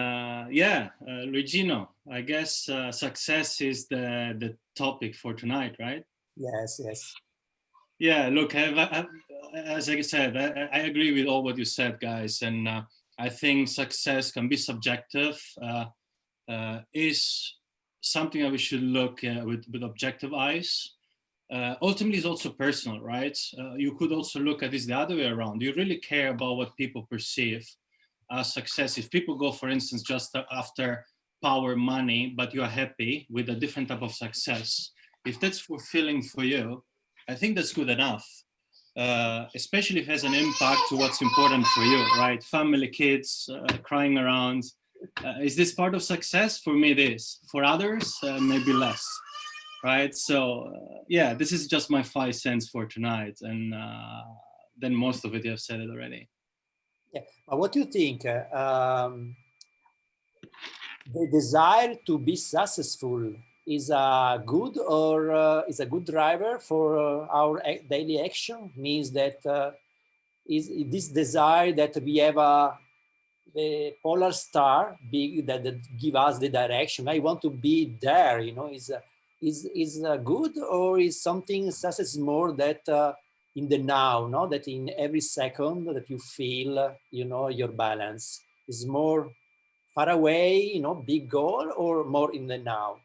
Speaker 9: yeah, Regino, I guess success is the topic for tonight, right?
Speaker 1: Yes.
Speaker 9: Yeah, look, as I said, I agree with all what you said, guys. And I think success can be subjective, is something that we should look with objective eyes. Ultimately, it's also personal, right? You could also look at this the other way around. Do you really care about what people perceive as success? If people go, for instance, just after power, money, but you are happy with a different type of success, if that's fulfilling for you, I think that's good enough, especially if it has an impact to what's important for you, right? Family, kids, crying around. Is this part of success? For me, it is. For others, maybe less, right? So yeah, this is just my 5 cents for tonight. And then most of it, you have said it already.
Speaker 1: Yeah. But what do you think? The desire to be successful is a good or is a good driver for our daily action? Means that is this desire that we have the polar star big that give us the direction. I want to be there. You know, is good, or is something success more that in the now, no? That in every second that you feel, you know, your balance is more far away, you know, big goal, or more in the now?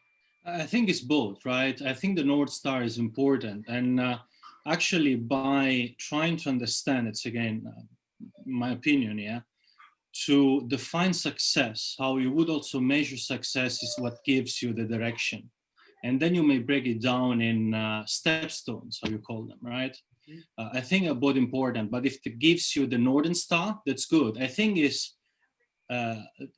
Speaker 9: I think it's both, right? I think the North Star is important. And actually, by trying to understand, it's again, my opinion, yeah, to define success, how you would also measure success is what gives you the direction. And then you may break it down in stepstones, how you call them, right? I think are both important, but if it gives you the Northern Star, that's good. I think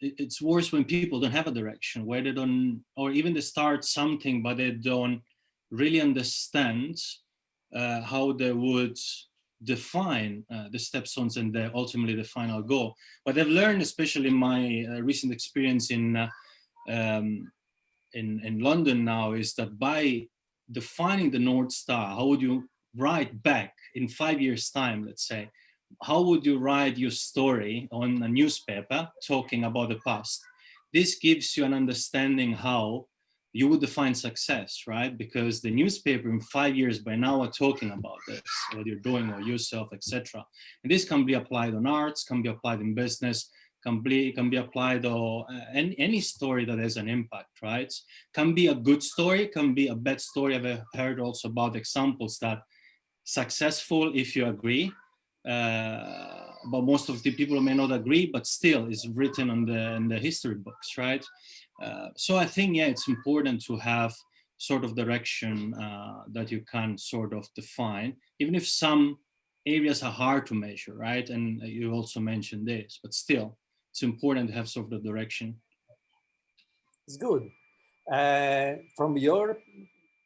Speaker 9: it's worse when people don't have a direction, where they don't, or even they start something, but they don't really understand how they would define the stepstones and ultimately the final goal. What I've learned, especially in my recent experience in London now, is that by defining the North Star, how would you write back in 5 years' time, let's say, how would you write your story on a newspaper talking about the past? This gives you an understanding how you would define success, right? Because the newspaper in 5 years by now are talking about this, what you're doing or yourself, etc. And this can be applied on arts, can be applied in business, can be applied on any story that has an impact, right? Can be a good story, can be a bad story. I've heard also about examples that successful if you agree, but most of the people may not agree, but still is written in the history books, right? So I think, yeah, it's important to have sort of direction that you can sort of define, even if some areas are hard to measure, right? And you also mentioned this, but still, it's important to have sort of the direction.
Speaker 1: It's good. From your,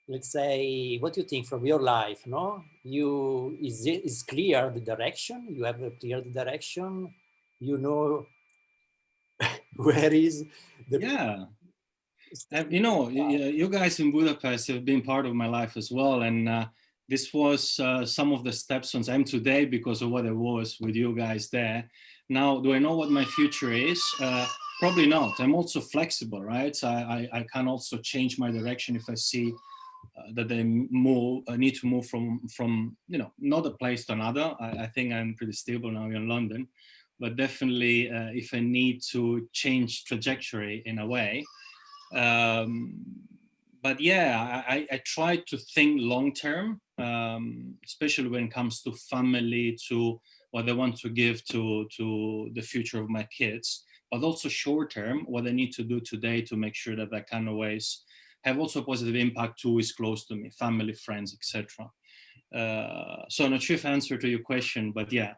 Speaker 1: let's say, what do you think from your life? No, is clear the direction. You have a clear direction. You know where is the.
Speaker 9: Yeah. You know, you guys in Budapest have been part of my life as well, and this was some of the stepstones I'm today because of what I was with you guys there. Now, do I know what my future is? Probably not. I'm also flexible, right? So I can also change my direction if I see that I need to move from you know, not a place to another. I think I'm pretty stable now in London, but definitely if I need to change trajectory in a way. But yeah, I try to think long term, especially when it comes to family, to what I want to give to the future of my kids, but also short term, what I need to do today to make sure that I can always have also a positive impact to who is close to me, family, friends, etc. So I'm not sure if I answered to your question, but yeah.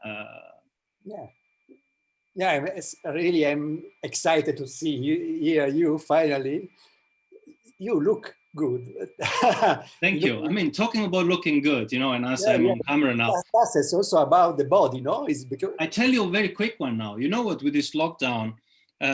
Speaker 1: Yeah, I'm excited to see you finally. You look good.
Speaker 9: Thank you. I mean, talking about looking good, you know, and as I'm on camera now.
Speaker 1: That's also about the body, no? It's because
Speaker 9: I tell you a very quick one now. You know what, with this lockdown,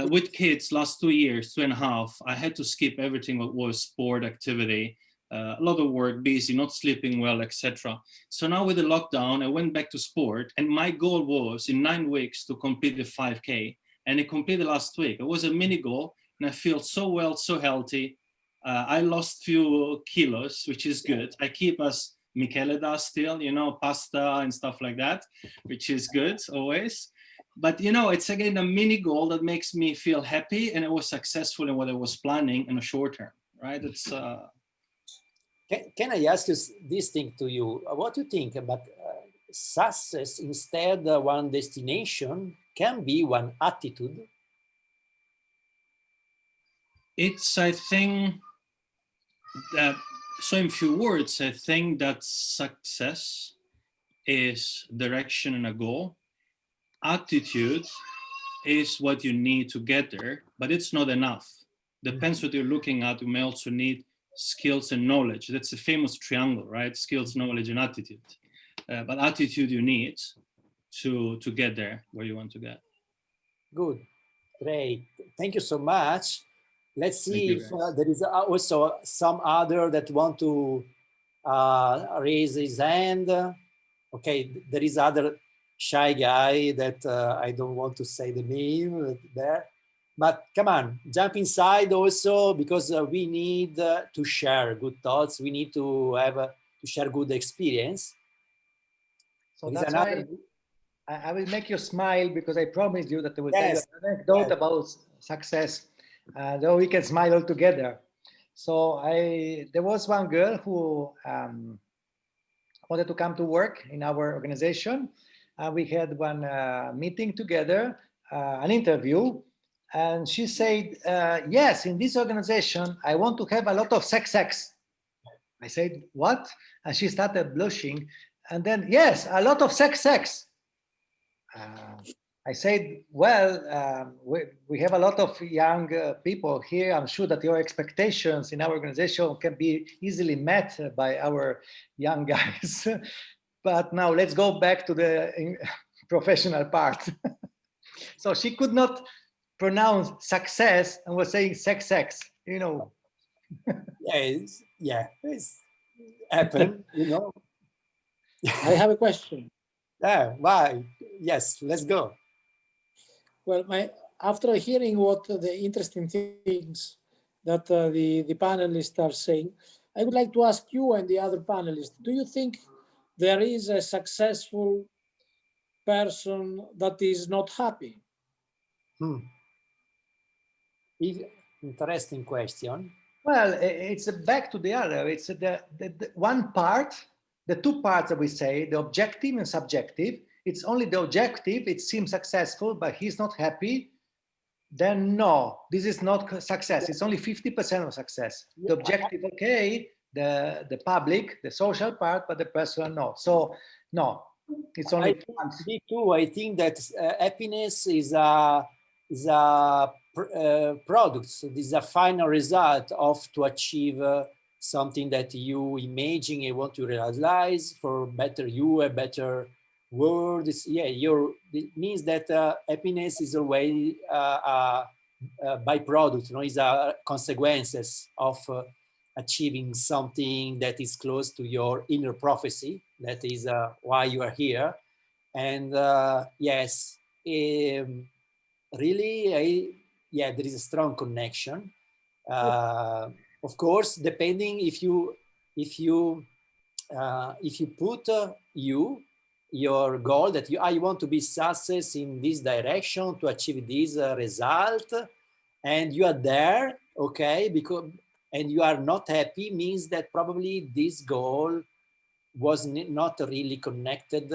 Speaker 9: with kids last 2 years, 2.5, I had to skip everything that was sport activity, a lot of work, busy, not sleeping well, etc. So now with the lockdown, I went back to sport, and my goal was in 9 weeks to complete the 5K, and I completed last week. It was a mini goal, and I feel so well, so healthy. I lost few kilos, which is good. I keep as Michele does still, you know, pasta and stuff like that, which is good always. But, you know, it's again a mini goal that makes me feel happy, and I was successful in what I was planning in a short term, right? It's.
Speaker 1: Can I ask you this thing to you? What do you think about success instead of one destination can be one attitude?
Speaker 9: It's, I think, so in few words, I think that success is direction and a goal. Attitude is what you need to get there, but it's not enough. Depends what you're looking at. You may also need skills and knowledge. That's a famous triangle, right? Skills, knowledge, and attitude. But attitude you need to get there where you want to get.
Speaker 1: Good, great. Thank you so much. Let's see if there is also some other that want to raise his hand. Okay, there is other shy guy that I don't want to say the name there, but come on, jump inside also, because we need to share good thoughts. We need to have to share good experience.
Speaker 3: So that's why I will make you smile, because I promised you that I will tell you an anecdote about success, though we can smile all together. So there was one girl who wanted to come to work in our organization. We had one meeting together, an interview, and she said, yes, in this organization, I want to have a lot of sex. I said, what? And she started blushing. And then, yes, a lot of sex. I said, well, we have a lot of young people here. I'm sure that your expectations in our organization can be easily met by our young guys. But now let's go back to the professional part. So she could not pronounce success and was saying sex, you know.
Speaker 1: It's happened, you know.
Speaker 4: I have a question.
Speaker 1: Yeah, why? Yes, let's go.
Speaker 4: Well, after hearing what the interesting things that the panelists are saying, I would like to ask you and the other panelists, do you think there is a successful person that is not happy?
Speaker 1: Interesting question.
Speaker 3: Well, it's back to the other. It's the one part, the two parts that we say, the objective and subjective. It's only the objective, it seems successful, but he's not happy. Then no, this is not success. It's only 50% of success. The objective, okay, the public, the social part, but the personal, no. So no, it's only.
Speaker 1: Me too. I think that happiness is a product. So this is a final result of to achieve something that you imagine and want to realize for better you, a better world. It means that happiness is always a byproduct. You know, is a consequences of achieving something that is close to your inner prophecy. That is why you are here. And yes, really, there is a strong connection. Of course, depending if you put your goal that you want to be success in this direction to achieve this result, and you are there, okay, and you are not happy, means that probably this goal was not really connected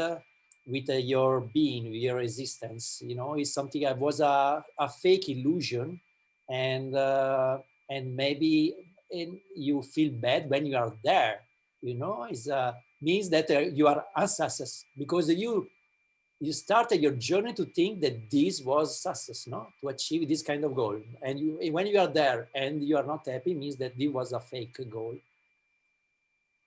Speaker 1: with your being, with your existence. You know, it's something that was a fake illusion, and maybe you feel bad when you are there. You know, it means that you are unsuccess because you started your journey to think that this was success, no, to achieve this kind of goal. And when you are there and you are not happy, means that this was a fake goal.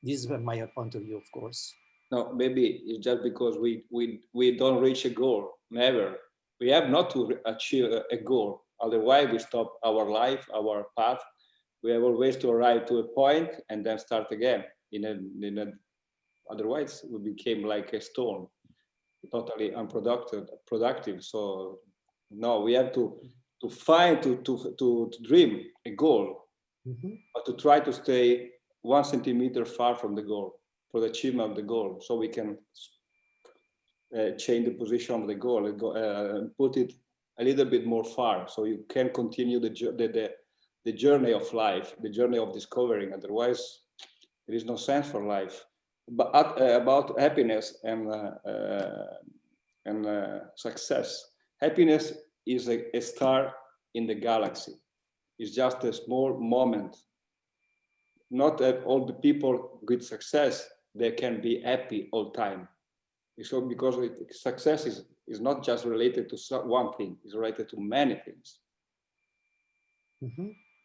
Speaker 1: This is my point of view, of course.
Speaker 6: No, maybe it's just because we don't reach a goal. Never. We have not to achieve a goal. Otherwise, we stop our life, our path. We have always to arrive to a point and then start again. Otherwise, we became like a stone, totally productive. So no, we have to find to dream a goal, but to try to stay 1 centimeter far from the goal for the achievement of the goal, so we can change the position of the goal and put it a little bit more far, so you can continue the journey of life, the journey of discovering. Otherwise, there is no sense for life. But about happiness and success, happiness is a star in the galaxy. It's just a small moment. Not that all the people with success, they can be happy all time. So because success is not just related to one thing, it's related to many things.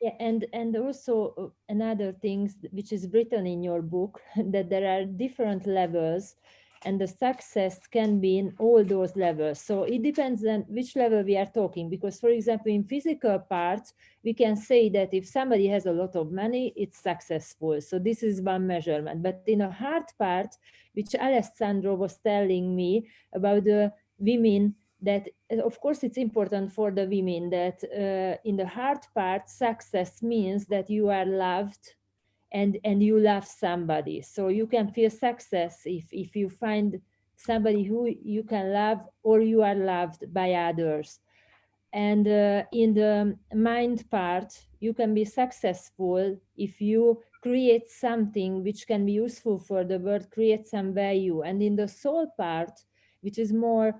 Speaker 5: Yeah, and also another thing which is written in your book, that there are different levels and the success can be in all those levels. So it depends on which level we are talking, because for example, in physical parts, we can say that if somebody has a lot of money, it's successful. So this is one measurement. But in a heart part, which Alessandro was telling me about the women, that of course it's important for the women that in the heart part, success means that you are loved and you love somebody. So you can feel success if you find somebody who you can love or you are loved by others. And in the mind part, you can be successful if you create something which can be useful for the world, create some value. And in the soul part, which is more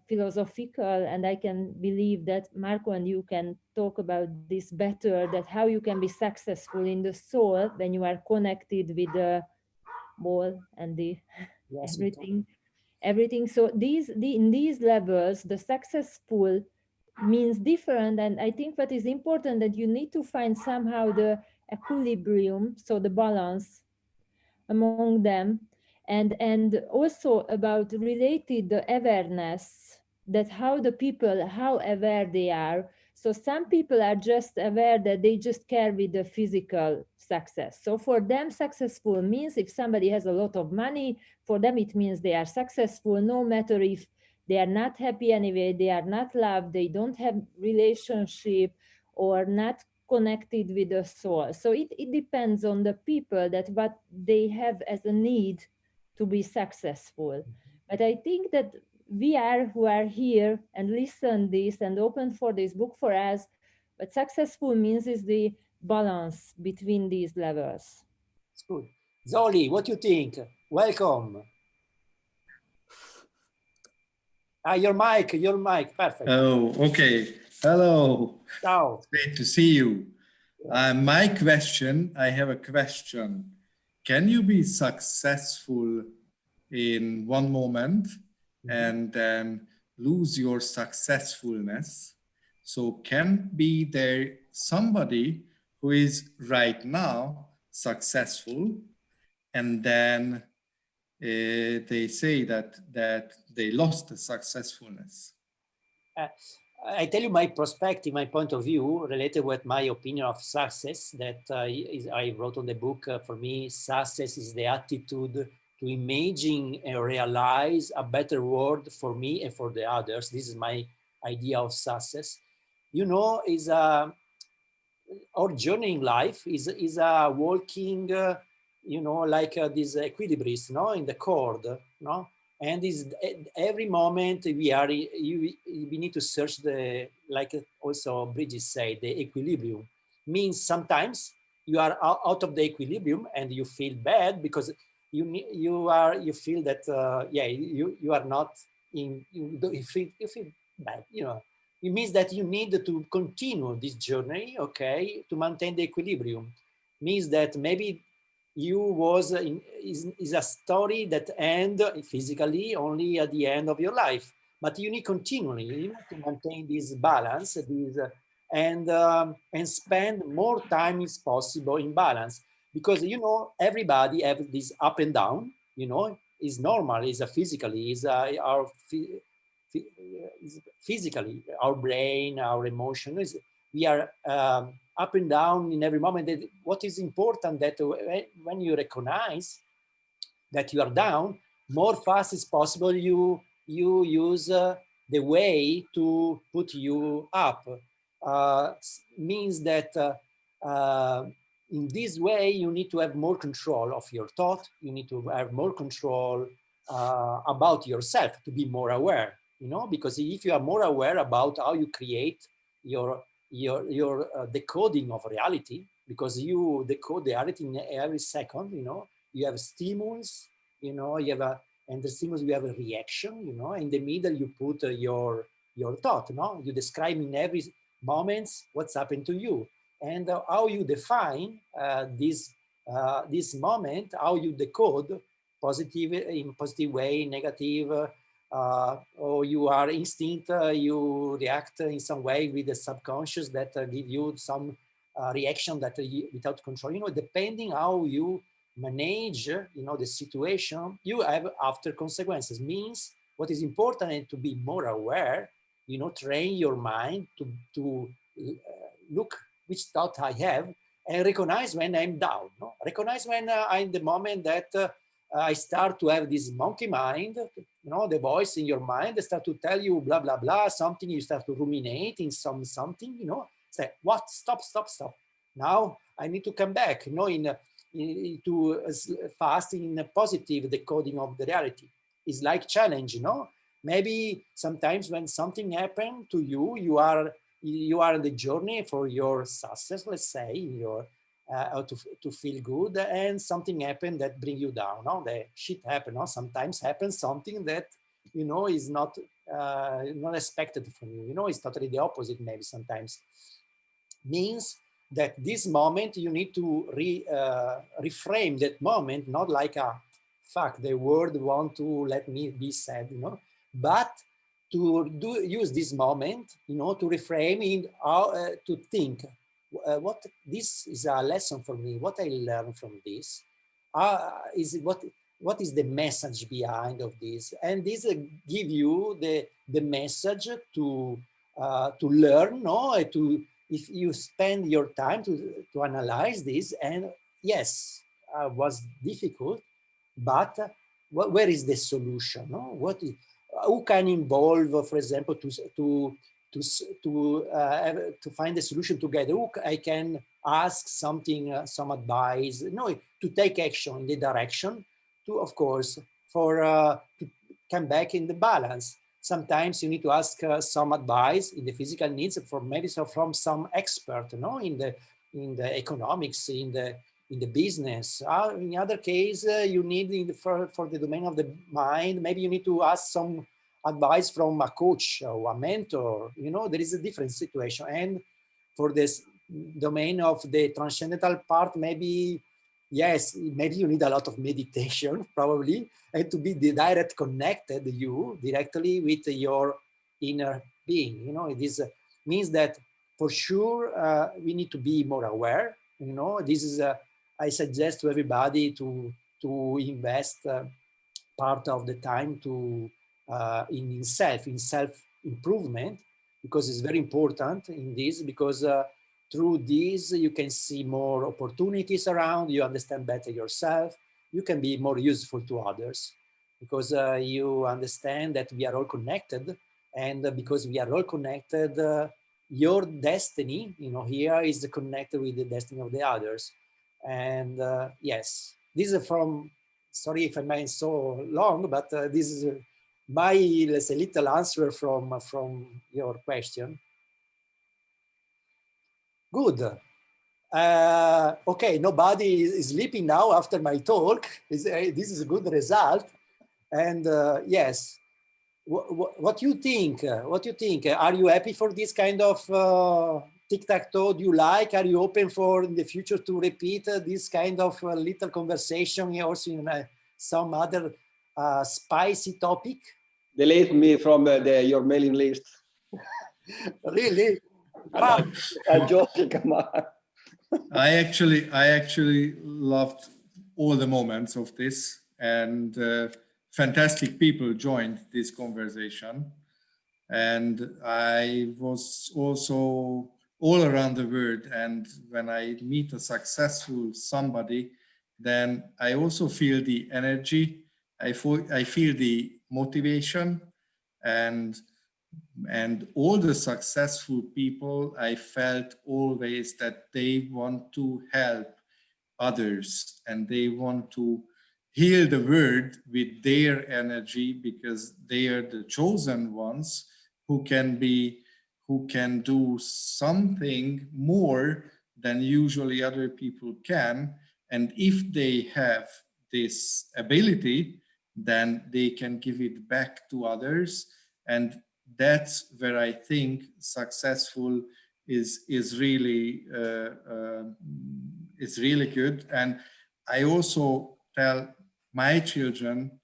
Speaker 5: philosophical, and I can believe that Marco and you can talk about this better, that how you can be successful in the soul when you are connected with the ball and the
Speaker 1: Yes,
Speaker 5: everything. So in these levels, the successful means different. And I think what is important that you need to find somehow the equilibrium, so the balance among them, and also about related the awareness, that how the people, how aware they are. So some people are just aware that they just care with the physical success. So for them, successful means if somebody has a lot of money, for them it means they are successful, no matter if they are not happy anyway, they are not loved, they don't have relationship, or not connected with the soul. So it depends on the people, that what they have as a need to be successful. But I think that we are who are here and listen this and open for this book for us, but successful means is the balance between these levels.
Speaker 1: it's good. Zoli, what do you think? Welcome. Your mic, perfect.
Speaker 10: Oh, okay. Hello.
Speaker 1: Ciao.
Speaker 10: It's great to see you. My question, I have a question. Can you be successful in one moment and then lose your successfulness? So can be there somebody who is right now successful, and then they say that they lost the successfulness?
Speaker 1: I tell you my perspective, my point of view related with my opinion of success that I wrote on the book. For me, success is the attitude to imagine and realize a better world for me and for the others. This is my idea of success. You know, is our journey in life is a walking, you know, like this equilibrist, no, in the chord, no. And is every moment we need to search the, like also Bridget said, the equilibrium. Means sometimes you are out of the equilibrium and you feel bad because you feel that you are not in, you feel bad, you know. It means that you need to continue this journey, okay, to maintain the equilibrium. Means that maybe you was is a story that end physically only at the end of your life, but you need continually, you need to maintain this balance, and spend more time as possible in balance, because you know everybody have this up and down, you know, is normal, is physically, is our physically, our brain, our emotions, we are up and down in every moment. What is important that when you recognize that you are down, more fast as possible, you use the way to put you up. Means that in this way, you need to have more control of your thought. You need to have more control about yourself, to be more aware, you know, because if you are more aware about how you create your decoding of reality, because you decode the reality in every second, you know, you have stimulus, you know, and the stimulus, you have a reaction, you know, in the middle you put your thought, no, you describe in every moment what's happened to you, and how you define this moment, how you decode positive in positive way, negative, or you are instinct, you react in some way with the subconscious that give you some reaction that without control, you know, depending how you manage, the situation, you have after consequences. Means what is important is to be more aware, train your mind to look which thought I have and recognize when I'm down. No? Recognize when I'm in the moment that I start to have this monkey mind, the voice in your mind, they start to tell you blah, blah, blah, something, you start to ruminate in something, say, what, stop. Now I need to come back, to fast in a positive decoding of the reality. It's like challenge, Maybe sometimes when something happened to you, you are in the journey for your success, let's say, your to feel good, and something happened that bring you down. No, the shit happen. No, sometimes happens something that is not expected from you. It's totally the opposite. Maybe sometimes means that this moment you need to reframe that moment, not like a fuck, the world want to let me be sad, but to use this moment, to reframe in how to think what this is a lesson for me, what I learned from this, is what is the message behind of this, and this give you the message to learn, if you spend your time to analyze this. And yes, was difficult, but where is the solution? Who can involve, for example, to find a solution together? Who I can ask something, some advice, to take action in the direction to, of course, to come back in the balance. Sometimes you need to ask some advice in the physical needs from some expert, in the economics, in the business. In other case, you need for the domain of the mind, maybe you need to ask some advice from a coach or a mentor. There is a different situation. And for this domain of the transcendental part, maybe, yes, maybe you need a lot of meditation, probably, and to be direct connected directly with your inner being. This means that for sure we need to be more aware. This is I suggest to everybody to invest part of the time to in self improvement, because it's very important in this, because through this you can see more opportunities around, you understand better yourself, you can be more useful to others, because you understand that we are all connected, and because we are all connected, your destiny, here is connected with the destiny of the others. And yes, this is from, sorry if I made so long, but this is my, let's say, little answer from your question. Good. Okay, nobody is sleeping now after my talk. This is a good result. And yes, what you think? What you think? Are you happy for this kind of tic-tac-toe? Do you like? Are you open for in the future to repeat this kind of little conversation also in some other spicy topic?
Speaker 6: Delete me from your mailing list.
Speaker 1: Really?
Speaker 6: I'm joking, come on.
Speaker 10: I actually loved all the moments of this, and fantastic people joined this conversation. And I was also all around the world, and when I meet a successful somebody, then I also feel the energy, I feel the motivation, and all the successful people, I felt always that they want to help others and they want to heal the world with their energy, because they are the chosen ones who can do something more than usually other people can. And if they have this ability, then they can give it back to others. And that's where I think successful is really good. And I also tell my children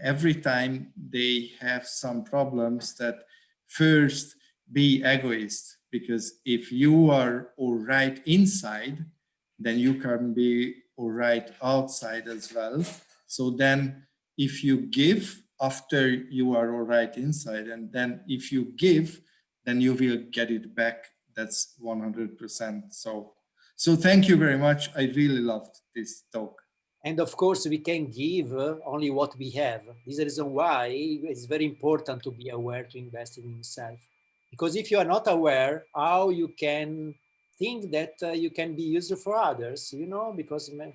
Speaker 10: every time they have some problems that first be egoist, because if you are all right inside, then you can be all right outside as well. So then if you give after you are all right inside, and then if you give, then you will get it back. That's 100%. So thank you very much. I really loved this talk.
Speaker 1: And of course, we can give only what we have. This is the reason why it's very important to be aware to invest in yourself. Because if you are not aware, how you can think that you can be useful for others, you know, because it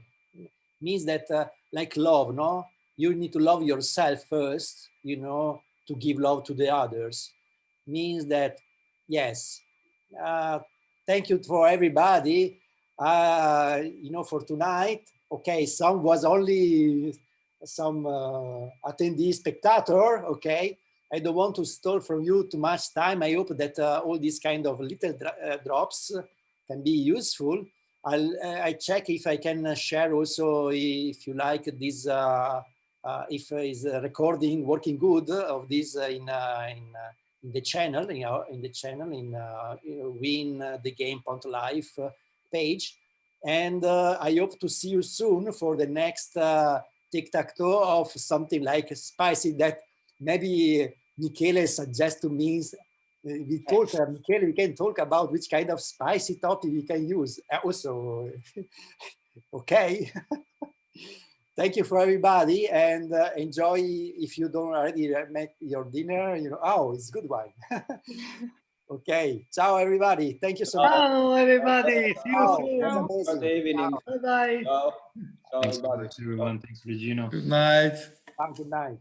Speaker 1: means that like love, no? You need to love yourself first, you know, to give love to the others. Means that, yes, thank you for everybody, you know, for tonight. Okay, some was only some attendee spectator, okay. I don't want to steal from you too much time. I hope that all these kind of little drops can be useful. I check if I can share also, if you like, this, if is recording working good of this in the channel, in Winthegame.life page. And I hope to see you soon for the next tic-tac-toe of something like spicy that maybe Michele suggests to me. Michele, we can talk about which kind of spicy topic we can use also. Okay. Thank you for everybody, and enjoy. If you don't already make your dinner, you know, oh, it's good wine. Okay, ciao everybody. Thank you so much.
Speaker 3: Ciao everybody. See you soon.
Speaker 1: That's amazing.
Speaker 6: Good evening.
Speaker 3: Bye bye.
Speaker 6: Ciao. Ciao,
Speaker 9: Thanks
Speaker 6: everybody.
Speaker 9: everyone. Thanks, Regino.
Speaker 10: Good night.
Speaker 1: Good night.